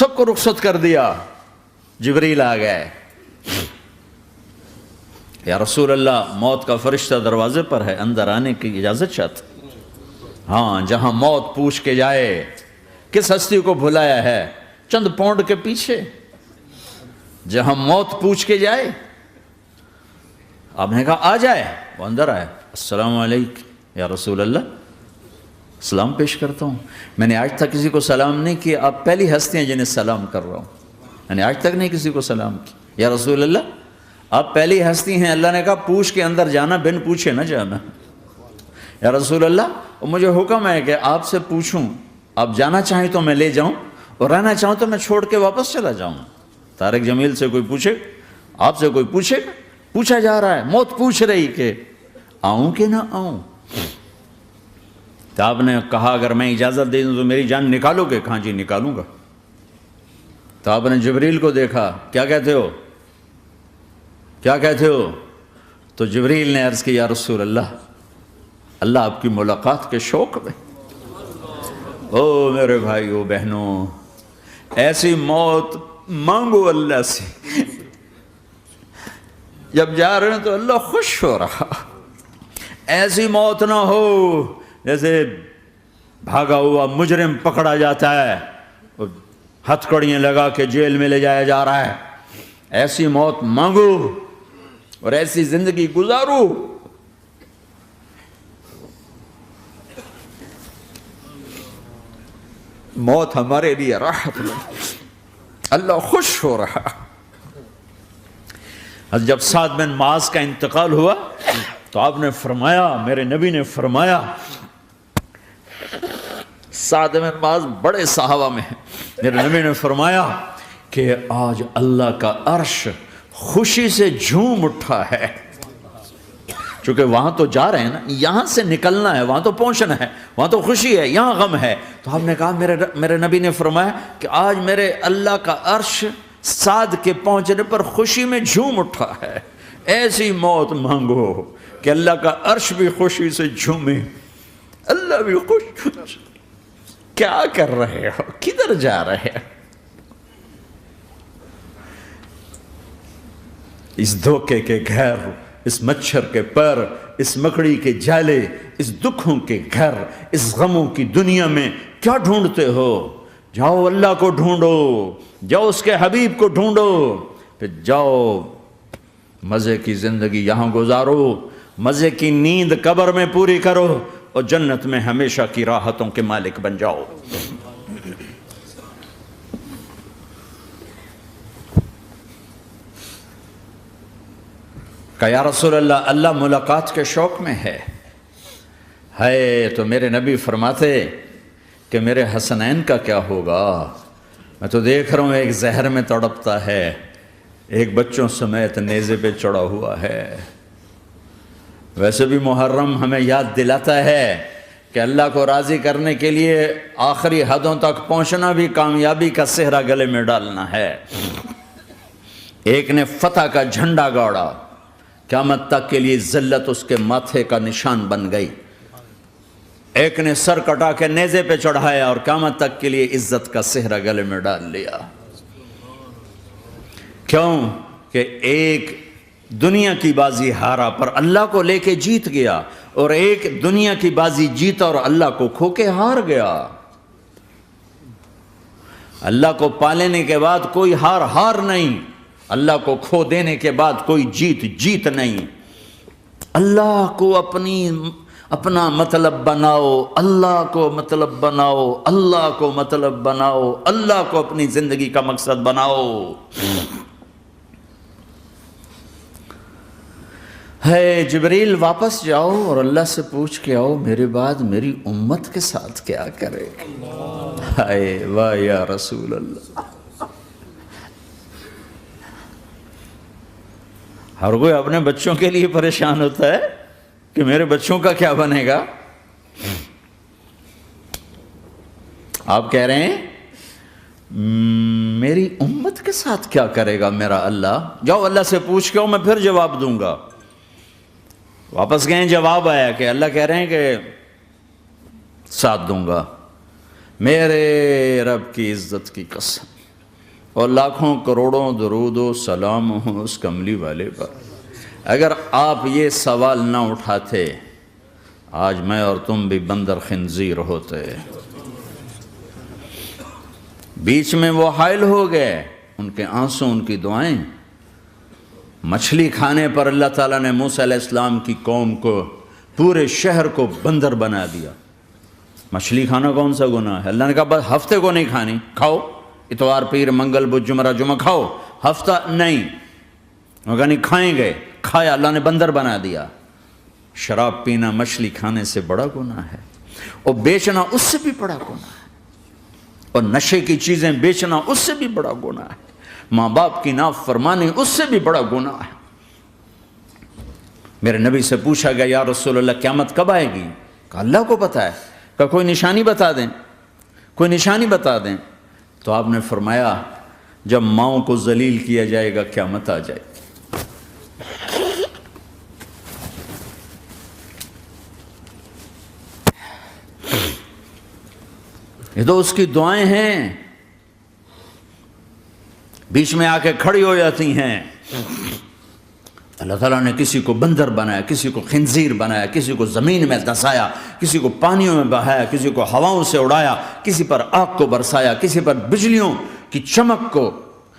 سب کو رخصت کر دیا. جبریل آ گئے. یا رسول اللہ موت کا فرشتہ دروازے پر ہے, اندر آنے کی اجازت چاہتا. ہاں, جہاں موت پوچھ کے جائے کس ہستی کو بھلایا ہے, چند پونڈ کے پیچھے جہاں موت پوچھ کے جائے. آپ نے کہا آ جائے, وہ اندر آئے. السلام علیکم یا رسول اللہ, سلام پیش کرتا ہوں. میں نے آج تک کسی کو سلام نہیں کیا, آپ پہلی ہستی ہیں جنہیں سلام کر رہا ہوں. میں نے آج تک نہیں کسی کو سلام کیا. یا رسول اللہ آپ پہلی ہستی ہیں. اللہ نے کہا پوچھ کے اندر جانا, بن پوچھے نہ جانا. یا رسول اللہ مجھے حکم ہے کہ آپ سے پوچھوں, آپ جانا چاہیں تو میں لے جاؤں, اور رہنا چاہوں تو میں چھوڑ کے واپس چلا جاؤں. طارق جمیل سے کوئی پوچھے, آپ سے کوئی پوچھے, پوچھا جا رہا ہے, موت پوچھ رہی کہ آؤں کہ نہ آؤں. تو آپ نے کہا اگر میں اجازت دے دوں تو میری جان نکالو گے؟ کہاں جی نکالوں گا. تو آپ نے جبریل کو دیکھا, کیا کہتے ہو, کیا کہتے ہو؟ تو جبریل نے عرض کی یا رسول اللہ, اللہ آپ کی ملاقات کے شوق میں. او میرے بھائیو بہنوں, ایسی موت مانگو اللہ سے. جب جا رہے ہیں تو اللہ خوش ہو رہا. ایسی موت نہ ہو جیسے بھاگا ہوا مجرم پکڑا جاتا ہے, ہتھ کڑیاں لگا کے جیل میں لے جایا جا رہا ہے. ایسی موت مانگو اور ایسی زندگی گزارو. موت ہمارے لیے راحت میں, اللہ خوش ہو رہا. جب سعد بن معاذ کا انتقال ہوا تو آپ نے فرمایا, میرے نبی نے فرمایا, سعد بن معاذ بڑے صحابہ میں ہیں, میرے نبی نے فرمایا کہ آج اللہ کا عرش خوشی سے جھوم اٹھا ہے. چونکہ وہاں تو جا رہے ہیں نا, یہاں سے نکلنا ہے, وہاں تو پہنچنا ہے, وہاں تو خوشی ہے, یہاں غم ہے. تو ہم نے کہا میرے نبی نے فرمایا کہ آج میرے اللہ کا عرش سعد کے پہنچنے پر خوشی میں جھوم اٹھا ہے. ایسی موت مانگو کہ اللہ کا عرش بھی خوشی سے جھومے, اللہ بھی خوش. کیا کر رہے ہو, کدھر جا رہے ہو؟ اس دھوکے کے گھر, اس مچھر کے پر, اس مکڑی کے جالے, اس دکھوں کے گھر, اس غموں کی دنیا میں کیا ڈھونڈتے ہو؟ جاؤ اللہ کو ڈھونڈو, جاؤ اس کے حبیب کو ڈھونڈو, پھر جاؤ مزے کی زندگی یہاں گزارو, مزے کی نیند قبر میں پوری کرو, اور جنت میں ہمیشہ کی راحتوں کے مالک بن جاؤ. کہ یا رسول اللہ, اللہ ملاقات کے شوق میں ہے. تو میرے نبی فرماتے کہ میرے حسنین کا کیا ہوگا؟ میں تو دیکھ رہا ہوں ایک زہر میں تڑپتا ہے, ایک بچوں سمیت نیزے پہ چڑھا ہوا ہے. ویسے بھی محرم ہمیں یاد دلاتا ہے کہ اللہ کو راضی کرنے کے لیے آخری حدوں تک پہنچنا بھی کامیابی کا صحرا گلے میں ڈالنا ہے. ایک نے فتح کا جھنڈا گاڑا, قیامت تک کے لیے ذلت اس کے ماتھے کا نشان بن گئی. ایک نے سر کٹا کے نیزے پہ چڑھایا اور قیامت تک کے لیے عزت کا صحرا گلے میں ڈال لیا. کیوں کہ ایک دنیا کی بازی ہارا پر اللہ کو لے کے جیت گیا, اور ایک دنیا کی بازی جیتا اور اللہ کو کھو کے ہار گیا. اللہ کو پالینے کے بعد کوئی ہار نہیں, اللہ کو کھو دینے کے بعد کوئی جیت نہیں. اللہ کو اپنا مطلب بناؤ, اللہ کو مطلب بناؤ, اللہ کو مطلب بناؤ, اللہ کو اپنی زندگی کا مقصد بناؤ. جبریل واپس جاؤ اور اللہ سے پوچھ کے آؤ میرے بعد میری امت کے ساتھ کیا کرے. واہ یا رسول اللہ. ہر کوئی اپنے بچوں کے لیے پریشان ہوتا ہے کہ میرے بچوں کا کیا بنے گا. آپ کہہ رہے ہیں میری امت کے ساتھ کیا کرے گا میرا اللہ. جاؤ اللہ سے پوچھ کے آؤ, میں پھر جواب دوں گا. واپس گئے, جواب آیا کہ اللہ کہہ رہے ہیں کہ ساتھ دوں گا. میرے رب کی عزت کی قسم, اور لاکھوں کروڑوں درود و سلام ہوں اس کملی والے پر۔ اگر آپ یہ سوال نہ اٹھاتے آج میں اور تم بھی بندر خنزیر ہوتے۔ بیچ میں وہ حائل ہو گئے، ان کے آنسو، ان کی دعائیں۔ مچھلی کھانے پر اللہ تعالیٰ نے موسیٰ علیہ السلام کی قوم کو، پورے شہر کو بندر بنا دیا۔ مچھلی کھانا کون سا گناہ ہے؟ اللہ نے کہا بس ہفتے کو نہیں کھانی، کھاؤ اتوار پیر منگل بدھ جمعہ جمعہ کھاؤ، ہفتہ نہیں۔ وہ کہا نہیں، کھائیں گے، کھایا، اللہ نے بندر بنا دیا۔ شراب پینا مچھلی کھانے سے بڑا گناہ ہے، اور بیچنا اس سے بھی بڑا گناہ ہے، اور نشے کی چیزیں بیچنا اس سے بھی بڑا گناہ ہے، ماں باپ کی نافرمانی اس سے بھی بڑا گناہ ہے۔ میرے نبی سے پوچھا گیا یا رسول اللہ قیامت کب آئے گی؟ کہا اللہ کو پتہ ہے۔ کہا کوئی نشانی بتا دیں، کوئی نشانی بتا دیں۔ تو آپ نے فرمایا جب ماؤں کو ذلیل کیا جائے گا قیامت آ جائے گی۔ یہ تو اس کی دعائیں ہیں، بیچ میں آ کے کھڑی ہو جاتی ہیں۔ اللہ تعالیٰ نے کسی کو بندر بنایا، کسی کو خنزیر بنایا، کسی کو زمین میں دھسایا، کسی کو پانیوں میں بہایا، کسی کو ہواؤں سے اڑایا، کسی پر آگ کو برسایا، کسی پر بجلیوں کی چمک کو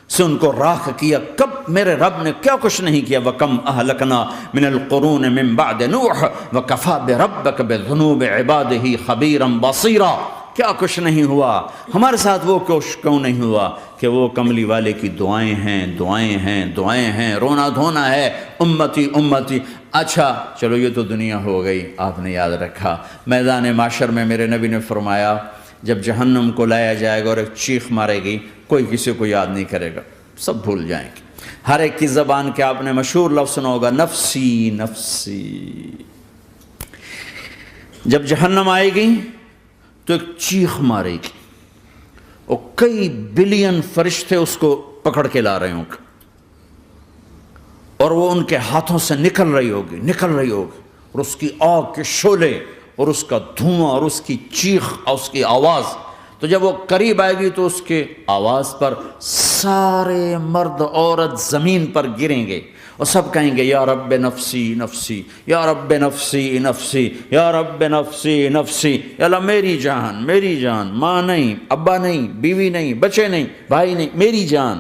سے ان کو راکھ کیا۔ کب میرے رب نے کیا کچھ نہیں کیا۔ وَكَمْ أَهْلَكْنَا مِنَ الْقُرُونِ مِنْ بَعْدِ نُوحٍ وَكَفَى بِرَبِّكَ بِذُنُوبِ عِبَادِهِ خَبِيرًا بَصِيرًا۔ کیا کچھ نہیں ہوا ہمارے ساتھ، وہ کیوں نہیں ہوا کہ وہ کملی والے کی دعائیں ہیں، دعائیں ہیں، دعائیں ہیں، رونا دھونا ہے، امتی امتی۔ اچھا چلو یہ تو دنیا ہو گئی، آپ نے یاد رکھا میدان معاشر میں میرے نبی نے فرمایا جب جہنم کو لایا جائے گا اور ایک چیخ مارے گی، کوئی کسی کو یاد نہیں کرے گا، سب بھول جائیں گے۔ ہر ایک کی زبان کے آپ نے مشہور لفظ سنا ہوگا نفسی نفسی۔ جب جہنم آئے گی تو ایک چیخ مارے گی، اور کئی بلین فرشتے اس کو پکڑ کے لا رہے ہوں گے، اور وہ ان کے ہاتھوں سے نکل رہی ہوگی، اور اس کی آگ کے شعلے اور اس کا دھواں اور اس کی چیخ اور اس کی آواز۔ تو جب وہ قریب آئے گی تو اس کے آواز پر سارے مرد عورت زمین پر گریں گے، اور سب کہیں گے یا رب نفسی نفسی، یا رب نفسی نفسی، یا رب نفسی نفسی۔ یا اللہ میری جان، میری جان، ماں نہیں، ابا نہیں، بیوی نہیں، بچے نہیں، بھائی نہیں، میری جان۔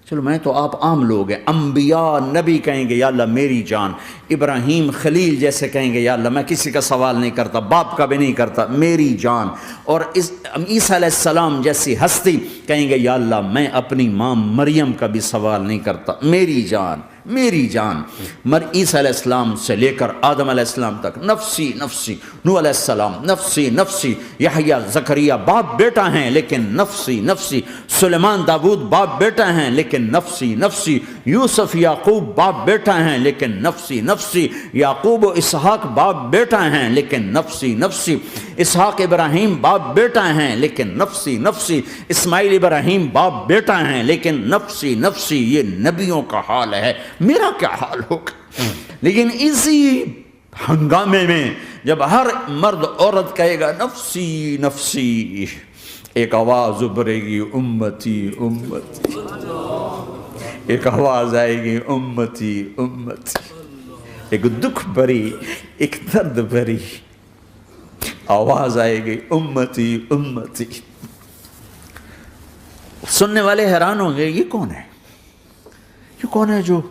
چلو میں تو آپ عام لوگ ہیں، انبیاء نبی کہیں گے یا اللہ میری جان، ابراہیم خلیل جیسے کہیں گے یا اللہ میں کسی کا سوال نہیں کرتا، باپ کا بھی نہیں کرتا، میری جان۔ اور عیسیٰ علیہ السلام جیسی ہستی کہیں گے یا اللہ میں اپنی ماں مریم کا بھی سوال نہیں کرتا، میری جان، میری جان۔ عیسیٰ علیہ السلام سے لے کر آدم علیہ السلام تک نفسی نفسی، نوح علیہ السلام نفسی نفسی، یحییٰ زکریا باپ بیٹا ہیں لیکن نفسی نفسی، سلیمان داود باپ بیٹا ہیں لیکن نفسی نفسی، یوسف یعقوب باپ بیٹا ہیں لیکن نفسی نفسی، یعقوب و اسحاق باپ بیٹا ہیں لیکن نفسی نفسی، اسحاق ابراہیم باپ بیٹا ہیں لیکن نفسی نفسی، اسماعیل ابراہیم باپ بیٹا ہیں لیکن نفسی نفسی۔ یہ نبیوں کا حال ہے، میرا کیا حال ہوگا؟ لیکن اسی ہنگامے میں جب ہر مرد عورت کہے گا نفسی نفسی، ایک آواز ابھرے گی امتی امتی، ایک آواز آئے گی امتی امتی، ایک دکھ بھری، ایک درد بھری آواز آئے گی امتی امتی۔ سننے والے حیران ہوں گے یہ کون ہے، یہ کون ہے جو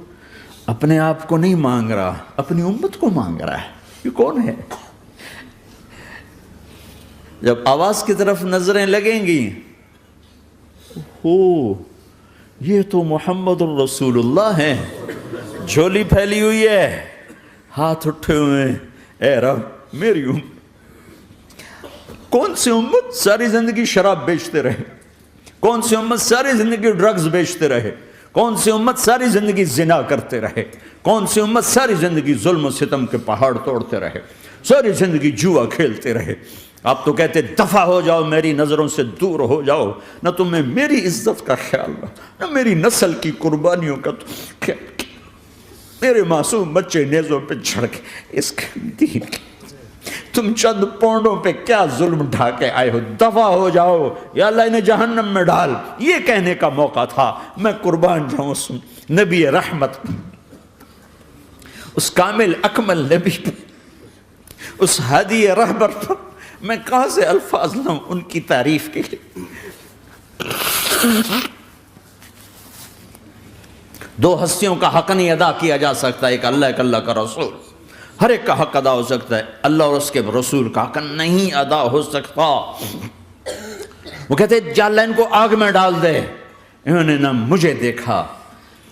اپنے آپ کو نہیں مانگ رہا، اپنی امت کو مانگ رہا ہے، یہ کون ہے؟ جب آواز کی طرف نظریں لگیں گی، یہ تو محمد الرسول اللہ ہے، جھولی پھیلی ہوئی ہے، ہاتھ اٹھے ہوئے، اے رب میری امت۔ کون سی امت ساری زندگی شراب بیچتے رہے، کون سی امت ساری زندگی ڈرگز بیچتے رہے، کون سی امت ساری زندگی زنا کرتے رہے، کون سی امت ساری زندگی ظلم و ستم کے پہاڑ توڑتے رہے، ساری زندگی جوا کھیلتے رہے۔ آپ تو کہتے دفع ہو جاؤ، میری نظروں سے دور ہو جاؤ، نہ تمہیں میری عزت کا خیال نہ میری نسل کی قربانیوں کا خیال، میرے معصوم بچے نیزوں پہ چڑھ کے اس کے دین تم چند پونڈوں پہ کیا ظلم ڈھا کے آئے ہو، دفع ہو جاؤ یا اللہ انہیں جہنم میں ڈال، یہ کہنے کا موقع تھا۔ میں قربان جاؤں اس نبی رحمت، اس کامل اکمل نبی پر، اس ہادی رہبر پر میں کہاں سے الفاظ لاؤں ان کی تعریف کے لیے۔ دو ہستیوں کا حق نہیں ادا کیا جا سکتا، ایک اللہ، ایک اللہ کا رسول۔ ہر ایک کا حق ادا ہو سکتا ہے، اللہ اور اس کے رسول کا حق نہیں ادا ہو سکتا۔ وہ کہتے جا اللہ ان کو آگ میں ڈال دے، انہوں نے نہ مجھے دیکھا،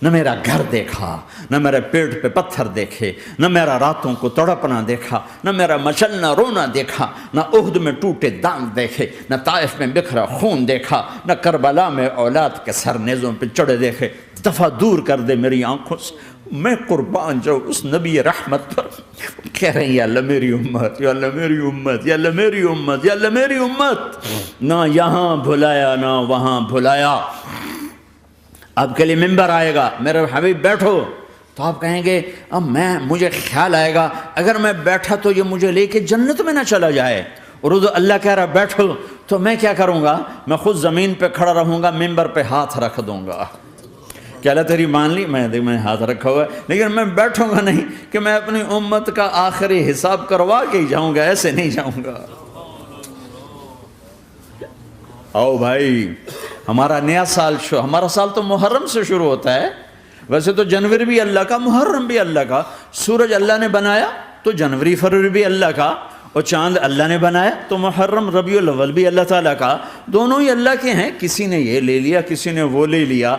نہ میرا گھر دیکھا، نہ میرے پیٹ پہ پتھر دیکھے، نہ میرا راتوں کو تڑپنا دیکھا، نہ میرا مچلنا رونا دیکھا، نہ احد میں ٹوٹے دانت دیکھے، نہ طائف میں بکھرا خون دیکھا، نہ کربلا میں اولاد کے سر نیزوں پہ چڑھے دیکھے۔ دفعہ دور کر دے میری آنکھوں سے، میں قربان جاؤں اس نبی رحمت پر۔ کہہ رہے ہیں یا اللہ میری امت، یا اللہ میری امت، یا اللہ میری امت، یا اللہ میری امت، نہ یہاں بھلایا نہ وہاں بھلایا۔ آپ کے لیے ممبر آئے گا، میرے حبیب بیٹھو، تو آپ کہیں گے اب مجھے خیال آئے گا اگر میں بیٹھا تو یہ مجھے لے کے جنت میں نہ چلا جائے، اور اللہ کہہ رہا بیٹھو تو میں کیا کروں گا؟ میں خود زمین پہ کھڑا رہوں گا، ممبر پہ ہاتھ رکھ دوں گا کہ اللہ تیری مان لی، میں ہاتھ رکھا ہوا ہے، لیکن میں بیٹھوں گا نہیں کہ میں اپنی امت کا آخری حساب کروا کے ہی جاؤں گا، ایسے نہیں جاؤں گا۔ آؤ بھائی، ہمارا نیا سال ہمارا سال تو محرم سے شروع ہوتا ہے، ویسے تو جنوری بھی اللہ کا، محرم بھی اللہ کا، سورج اللہ نے بنایا تو جنوری فروری بھی اللہ کا، اور چاند اللہ نے بنایا تو محرم ربیع الاول بھی اللہ تعالیٰ کا، دونوں ہی اللہ کے ہیں۔ کسی نے یہ لے لیا، کسی نے وہ لے لیا۔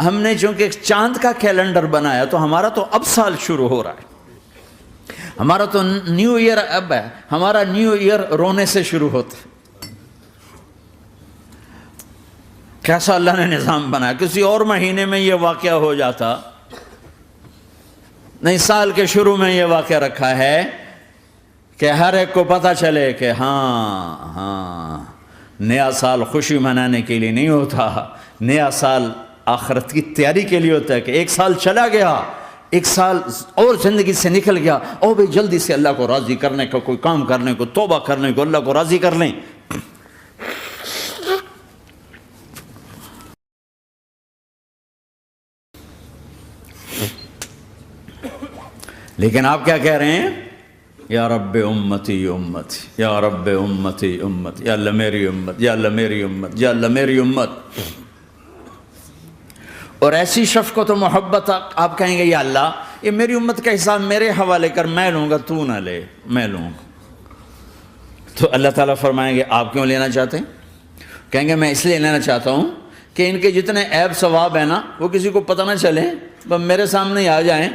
ہم نے چونکہ چاند کا کیلنڈر بنایا تو ہمارا تو اب سال شروع ہو رہا ہے، ہمارا تو نیو ایئر اب ہے، ہمارا نیو ایئر رونے سے شروع ہوتا ہے۔ کیسا اللہ نے نظام بنایا، کسی اور مہینے میں یہ واقعہ ہو جاتا، نہیں سال کے شروع میں یہ واقعہ رکھا ہے کہ ہر ایک کو پتہ چلے کہ ہاں نیا سال خوشی منانے کے لیے نہیں ہوتا، نیا سال آخرت کی تیاری کے لیے ہوتا ہے کہ ایک سال چلا گیا، ایک سال اور زندگی سے نکل گیا، او بھئی جلدی سے اللہ کو راضی کرنے کا کوئی کام کرنے کو، توبہ کرنے کو، اللہ کو راضی کر لیں۔ لیکن آپ کیا کہہ رہے ہیں؟ یا رب امتی امتی، یا رب امتی امتی، یا اللہ میری امت، یا اللہ میری امت، یا اللہ میری امت۔ اور ایسی شفقت و محبت آپ کہیں گے یا اللہ یہ میری امت کا حساب میرے حوالے کر، میں لوں گا، تو نہ لے، میں لوں گا۔ تو اللہ تعالیٰ فرمائیں گے آپ کیوں لینا چاہتے ہیں؟ کہیں گے میں اس لیے لینا چاہتا ہوں کہ ان کے جتنے عیب ثواب ہیں نا وہ کسی کو پتہ نہ چلے، بس میرے سامنے ہی آ جائیں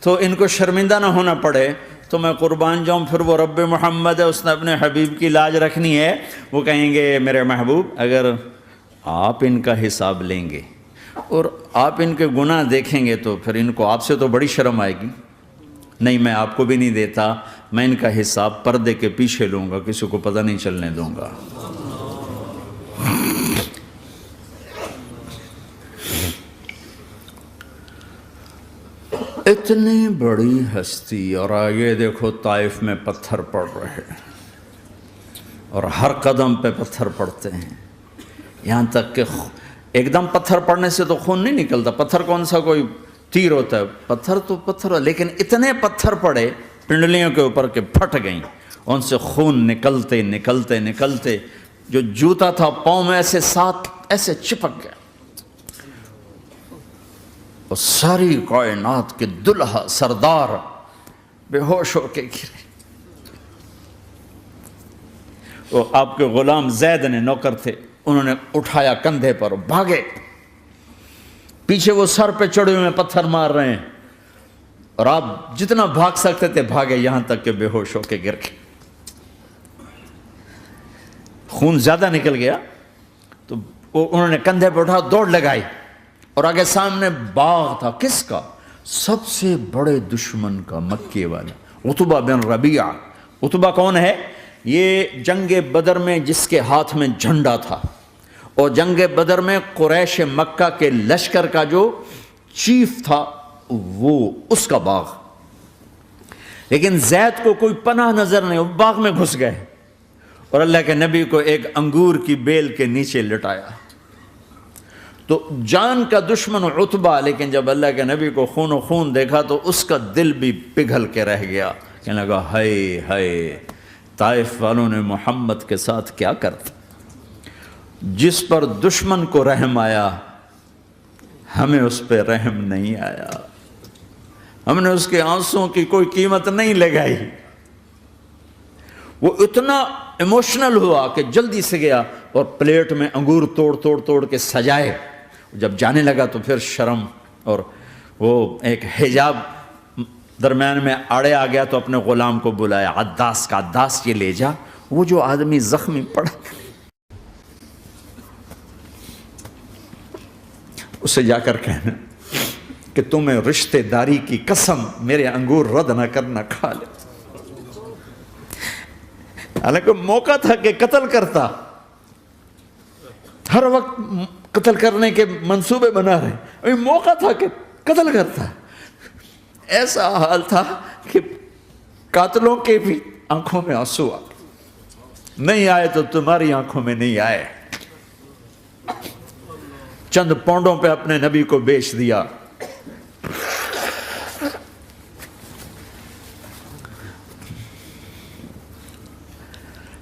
تو ان کو شرمندہ نہ ہونا پڑے، تو میں قربان جاؤں۔ پھر وہ رب محمد ہے، اس نے اپنے حبیب کی لاج رکھنی ہے، وہ کہیں گے میرے محبوب اگر آپ ان کا حساب لیں گے اور آپ ان کے گناہ دیکھیں گے تو پھر ان کو آپ سے تو بڑی شرم آئے گی، نہیں میں آپ کو بھی نہیں دیتا، میں ان کا حساب پردے کے پیچھے لوں گا، کسی کو پتہ نہیں چلنے دوں گا۔ اتنی بڑی ہستی، اور آگے دیکھو طائف میں پتھر پڑ رہے ہیں اور ہر قدم پہ پتھر پڑتے ہیں، یہاں تک کہ ایک دم پتھر پڑنے سے تو خون نہیں نکلتا، پتھر کون سا کوئی تیر ہوتا ہے، پتھر تو پتھر، لیکن اتنے پتھر پڑے پنڈلیوں کے اوپر کہ پھٹ گئیں، ان سے خون نکلتے نکلتے نکلتے جو جوتا تھا پاؤں میں ایسے ساتھ ایسے چپک گیا، اور ساری کائنات کے دلہا سردار بے ہوش ہو کے گرے۔ وہ آپ کے غلام زید نے نوکر تھے، انہوں نے اٹھایا کندھے پر، بھاگے، پیچھے وہ سر پہ چڑھے ہوئے پتھر مار رہے ہیں، اور آپ جتنا بھاگ سکتے تھے بھاگے، یہاں تک کہ بے ہوش ہو کے گر گئے۔ خون زیادہ نکل گیا تو انہوں نے کندھے پہ اٹھا دوڑ لگائی، اور آگے سامنے باغ تھا، کس کا؟ سب سے بڑے دشمن کا، مکے والا عتبہ بن ربیعہ۔ عتبہ کون ہے؟ یہ جنگ بدر میں جس کے ہاتھ میں جھنڈا تھا، اور جنگ بدر میں قریش مکہ کے لشکر کا جو چیف تھا وہ، اس کا باغ۔ لیکن زید کو کوئی پناہ نظر نہیں، وہ باغ میں گھس گئے اور اللہ کے نبی کو ایک انگور کی بیل کے نیچے لٹایا۔ تو جان کا دشمن عتبہ، لیکن جب اللہ کے نبی کو خون و خون دیکھا تو اس کا دل بھی پگھل کے رہ گیا، کہنے لگا ہائے ہائے، طائف والوں نے محمد کے ساتھ کیا کرتا۔ جس پر دشمن کو رحم آیا ہمیں اس پہ رحم نہیں آیا، ہم نے اس کے آنسوں کی کوئی قیمت نہیں لگائی۔ وہ اتنا ایموشنل ہوا کہ جلدی سے گیا اور پلیٹ میں انگور توڑ کے سجائے۔ جب جانے لگا تو پھر شرم اور وہ ایک حجاب درمیان میں آڑے آ گیا، تو اپنے غلام کو بلایا، عداس کا، عداس یہ لے جا وہ جو آدمی زخمی پڑا، اسے جا کر کہنا کہ تمہیں رشتہ داری کی قسم میرے انگور رد نہ کرنا، کھا لے۔ حالانکہ موقع تھا کہ قتل کرتا، ہر وقت قتل کرنے کے منصوبے بنا رہے، ابھی موقع تھا کہ قتل کرتا۔ ایسا حال تھا کہ قاتلوں کے بھی آنکھوں میں آنسو آ گئے، نہیں آئے تو تمہاری آنکھوں میں نہیں آئے۔ چند پونڈوں پہ اپنے نبی کو بیچ دیا۔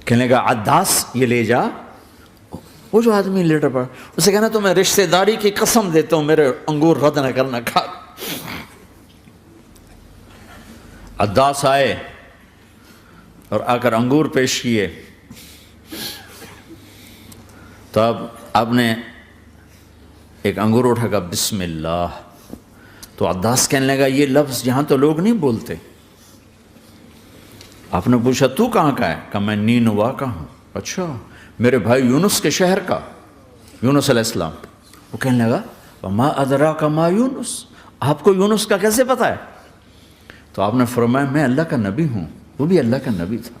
کہنے لگا عداس یہ لے جا، وہ جو آدمی لیٹر پڑا، اسے کہنا تو میں رشتہ داری کی قسم دیتا ہوں میرے انگور رد نہ کرنا، کھا۔ عداس آئے اور آ کر انگور پیش کیے، تو اب آپ نے ایک انگور اٹھا کر بسم اللہ، تو عداس کہنے لگا یہ لفظ یہاں تو لوگ نہیں بولتے۔ آپ نے پوچھا تو کہاں کا ہے؟ کہا میں نینوا کا ہوں۔ اچھا، میرے بھائی یونس کے شہر کا، یونس علیہ السلام۔ وہ کہنے لگا وما ادراک ما یونس، آپ کو یونس کا کیسے پتہ ہے؟ تو آپ نے فرمایا میں اللہ کا نبی ہوں، وہ بھی اللہ کا نبی تھا۔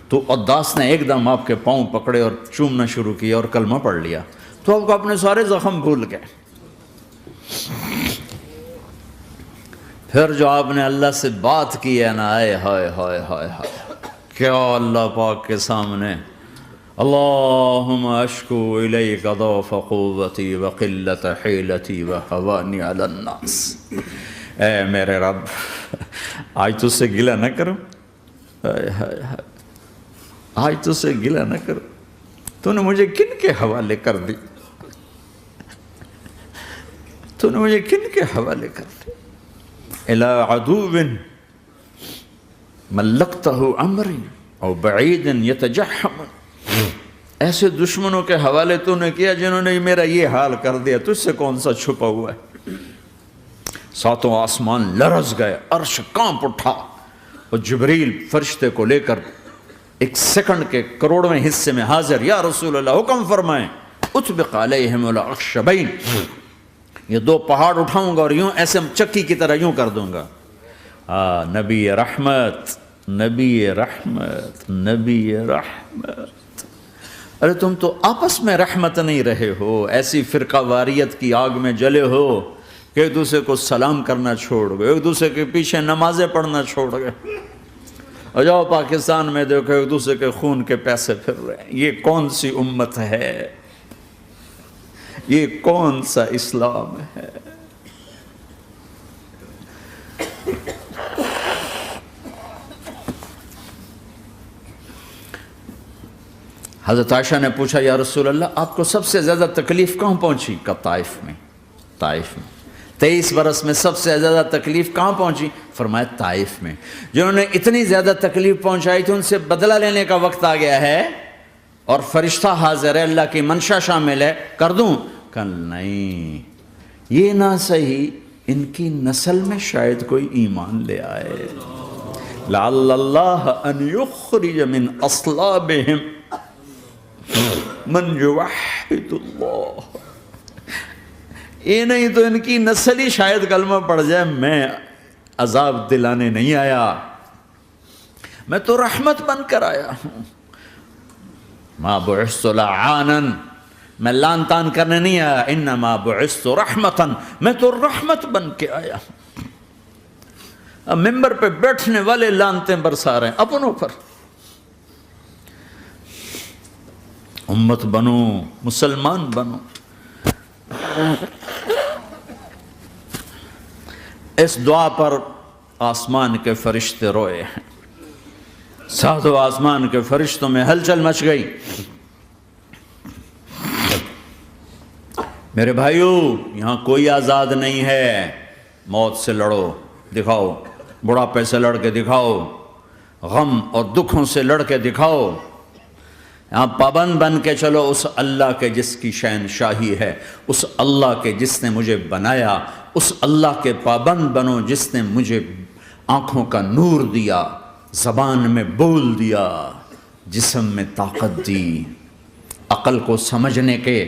تو عداس نے ایک دم آپ کے پاؤں پکڑے اور چومنا شروع کیا اور کلمہ پڑھ لیا، تو آپ کو اپنے سارے زخم بھول گئے۔ پھر جو آپ نے اللہ سے بات کی ہے نا، آئے ہائے ہائے ہائے ہائے، کیا اللہ پاک کے سامنے اللہم اشکو الیک ضعف قوتی وقلت حیلتی وہوانی علی الناس، اے میرے رب آج تجھ سے گلہ نہ کروں، آج تجھ سے گلہ نہ کروں، تو نے مجھے کن کے حوالے کر دی، تو نے مجھے کن کے حوالے کر دی، الی عدو ملکتہ امری او بعید یتجحم، ایسے دشمنوں کے حوالے تو نے کیا جنہوں نے میرا یہ حال کر دیا، تجھ سے کون سا چھپا ہوا ہے۔ ساتوں آسمان لرز گئے، عرش کانپ اٹھا، اور جبریل فرشتے کو لے کر ایک سیکنڈ کے کروڑویں حصے میں حاضر، یا رسول اللہ حکم فرمائیں اطبق علیہم الاخشبین، یہ دو پہاڑ اٹھاؤں گا اور یوں ایسے چکی کی طرح یوں کر دوں گا۔ نبی رحمت، نبی رحمت، نبی رحمت۔ ارے تم تو آپس میں رحمت نہیں رہے ہو، ایسی فرقہ واریت کی آگ میں جلے ہو کہ ایک دوسرے کو سلام کرنا چھوڑ گئے، ایک دوسرے کے پیچھے نمازیں پڑھنا چھوڑ گئے، اور جاؤ پاکستان میں دیکھو ایک دوسرے کے خون کے پیسے پھر رہے ہیں۔ یہ کون سی امت ہے؟ یہ کون سا اسلام ہے؟ حضرت عائشہ نے پوچھا یا رسول اللہ آپ کو سب سے زیادہ تکلیف کہاں پہنچی؟ کہا طائف میں، طائف میں۔ 23 برس میں سب سے زیادہ تکلیف کہاں پہنچی؟ فرمایا طائف میں۔ جنہوں نے اتنی زیادہ تکلیف پہنچائی تھی ان سے بدلہ لینے کا وقت آ گیا ہے، اور فرشتہ حاضر ہے، اللہ کی منشا شامل ہے، کر دوں؟ کہ نہیں، یہ نہ صحیح، ان کی نسل میں شاید کوئی ایمان لے آئے، لعل اللہ ان یخرج من اصلابہم من یوحد اللہ، یہ نہیں تو ان کی نسل ہی شاید کلمہ پڑ جائے۔ میں عذاب دلانے نہیں آیا، میں تو رحمت بن کر آیا ہوں۔ ما بعثت لعانا، میں لان تان کرنے نہیں آیا، انما بعثت رحمتا، میں تو رحمت بن کے آیا ہوں۔ اب ممبر پہ بیٹھنے والے لانتیں برسا رہے ہیں اپنوں پر. امت بنو، مسلمان بنو. اس دعا پر آسمان کے فرشتے روئے ہیں. ساتوں آسمان کے فرشتوں میں ہلچل مچ گئی. میرے بھائیو، یہاں کوئی آزاد نہیں ہے. موت سے لڑو، دکھاؤ. بڑھاپے سے لڑ کے دکھاؤ. غم اور دکھوں سے لڑ کے دکھاؤ. یہاں پابند بن کے چلو اس اللہ کے جس کی شہنشاہی ہے، اس اللہ کے جس نے مجھے بنایا. اس اللہ کے پابند بنو جس نے مجھے آنکھوں کا نور دیا، زبان میں بول دیا، جسم میں طاقت دی، عقل کو سمجھنے کے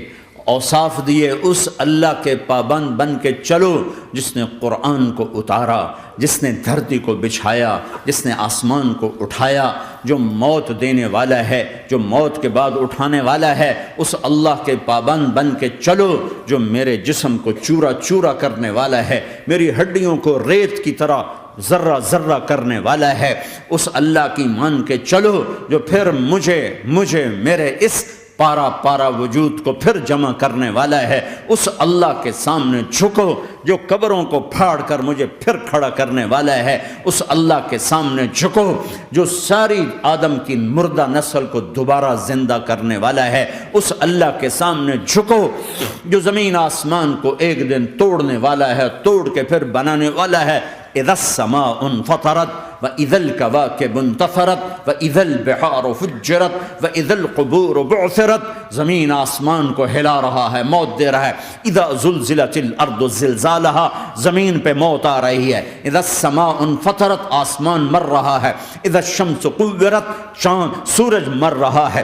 اوصاف دیے. اس اللہ کے پابند بن کے چلو جس نے قرآن کو اتارا، جس نے دھرتی کو بچھایا، جس نے آسمان کو اٹھایا، جو موت دینے والا ہے، جو موت کے بعد اٹھانے والا ہے. اس اللہ کے پابند بن کے چلو جو میرے جسم کو چورا چورا کرنے والا ہے، میری ہڈیوں کو ریت کی طرح ذرہ ذرہ کرنے والا ہے. اس اللہ کی مان کے چلو جو پھر مجھے میرے اس پارا پارا وجود کو پھر جمع کرنے والا ہے. اس اللہ کے سامنے جھکو جو قبروں کو پھاڑ کر مجھے پھر کھڑا کرنے والا ہے. اس اللہ کے سامنے جھکو جو ساری آدم کی مردہ نسل کو دوبارہ زندہ کرنے والا ہے. اس اللہ کے سامنے جھکو جو زمین آسمان کو ایک دن توڑنے والا ہے، توڑ کے پھر بنانے والا ہے. اذا السماء انفطرت وإذا الكواكب انتثرت وإذا البحار فجرت وإذا القبور بعثرت. زمین آسمان کو ہلا رہا ہے، موت دے رہا ہے. اذا زلزلت الارض زلزالها، زمین پہ موت آ رہی ہے. اذا السماء انفطرت، آسمان مر رہا ہے. اذا الشمس قورت، چاند سورج مر رہا ہے.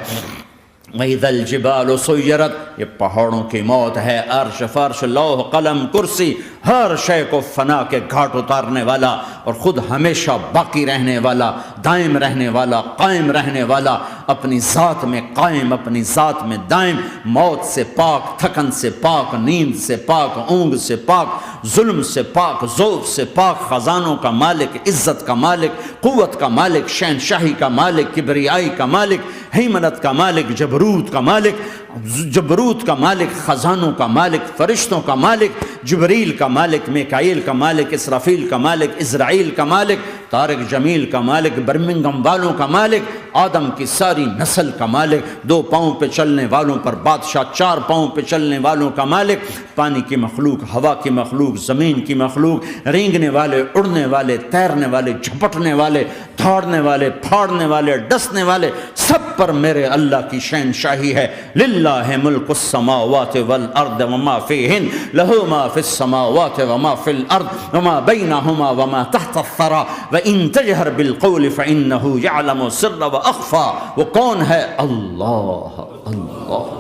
وَإِذَا الْجِبَالُ سُيِّرَتْ، یہ پہاڑوں کی موت ہے. عرش فرش لوح قلم کرسی ہر شے کو فنا کے گھاٹ اتارنے والا اور خود ہمیشہ باقی رہنے والا، دائم رہنے والا، قائم رہنے والا، اپنی ذات میں قائم، اپنی ذات میں دائم، موت سے پاک، تھکن سے پاک، نیند سے پاک، اونگ سے پاک، ظلم سے پاک، ذوق سے پاک، خزانوں کا مالک، عزت کا مالک، قوت کا مالک، شہنشاہی کا مالک، کبریائی کا مالک، ہیمنت کا مالک، جبروت کا مالک، خزانوں کا مالک، فرشتوں کا مالک، جبریل کا مالک، میکائیل کا مالک، اسرافیل کا مالک، اسرائیل کا مالک، طارق جمیل کا مالک، برمنگم والوں کا مالک، آدم کی ساری نسل کا مالک، 2 پاؤں پہ چلنے والوں پر بادشاہ، 4 پاؤں پہ چلنے والوں کا مالک، پانی کی مخلوق، ہوا کی مخلوق، زمین کی مخلوق، رینگنے والے، اڑنے والے، تیرنے والے، جھپٹنے والے، دھاڑنے والے، پھاڑنے والے، ڈسنے والے، سب پر میرے اللہ کی شہنشاہی ہے. للہ ملک السماوات والارض وما فیہن، لہ ما فی السماوات وما فی الارض وما بینہما وما تحت الثری وان تجہر بالقول فانہ یعلم السر واخفی. وہ کون ہے؟ اللہ. اللہ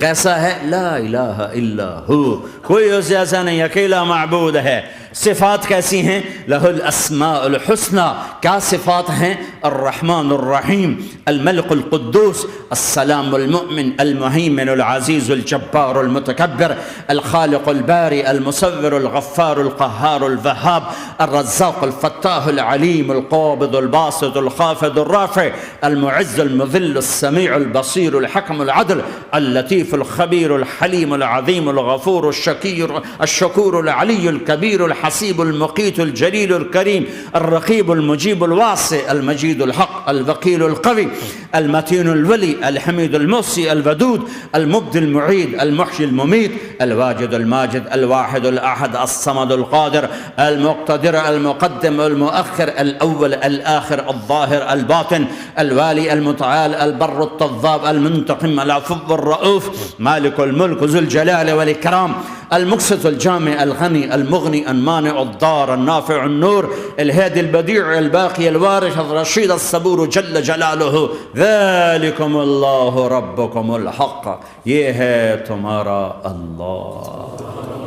کیسا ہے؟ لا الہ الا ہو، کوئی اس جیسا نہیں، اکیلا معبود ہے. صفات کیسی ہیں؟ لہ الاسماء الحسنى. کیا صفات ہیں؟ الرحمن الرحیم، الملک القدوس، السلام المؤمن، المہیمن العزیز الجبار المتکبر، الخالق الباری المصور الغفار القہار الوہاب، الرزاق الفتاح العلیم القابض الباسط الخافض الرافع، المعز المذل السمیع البصیر الحکم العدل، اللطیف الخبیر الحلیم العظیم الغفور الشکور العلی الکبیر الحسیب المقیت الجلیل الکریم، الرقیب المجیب الواسع، المجید الحق، الوکیل القوی، المتین الولی، الحمید المحصی، الودود، المبدی المعید، المحیی الممیت، الواجد الماجد، الواحد الاحد، الصمد القادر، المقتدر، المقدم، المؤخر، الاول، الاخر، الظاهر، الباطن، الوالي، المتعال، البر التواب، المنتقم، العفو الرؤوف، مالك الملك ذو الجلال والإكرام، المقسط الجامع الغني المغني المانع الضار النافع النور، الهادي البديع الباقي الوارث الرشيد الصبور جل جلاله. ذلكم الله ربكم الحق، یہ ہے تمہارا اللہ.